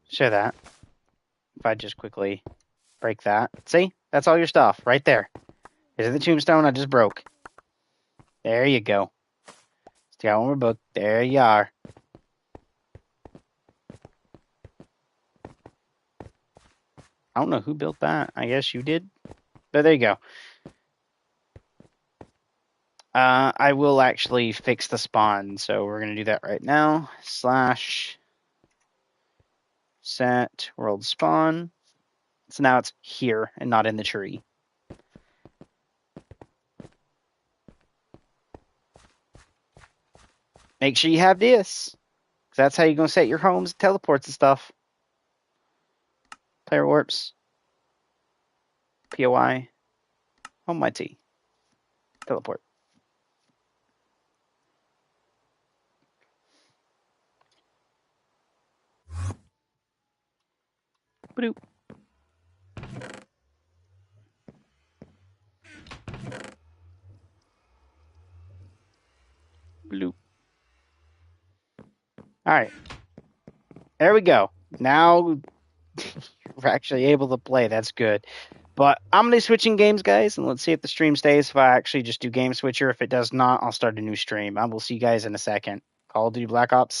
Show that. If I just quickly break that. See? That's all your stuff right there. Is it the tombstone I just broke? There you go. Still got one more book. There you are. I don't know who built that. I guess you did. But there you go. I will actually fix the spawn. So we're going to do that right now. / set world spawn. So now it's here and not in the tree. Make sure you have this. 'Cause that's how you're going to set your homes, teleports and stuff. Player warps. POI. Home my T. Teleport. Bloop. Bloop. All right. There we go. Now we're actually able to play. That's good. But I'm going to be switching games, guys, and let's see if the stream stays. If I actually just do Game Switcher. If it does not, I'll start a new stream. I will see you guys in a second. Call of Duty Black Ops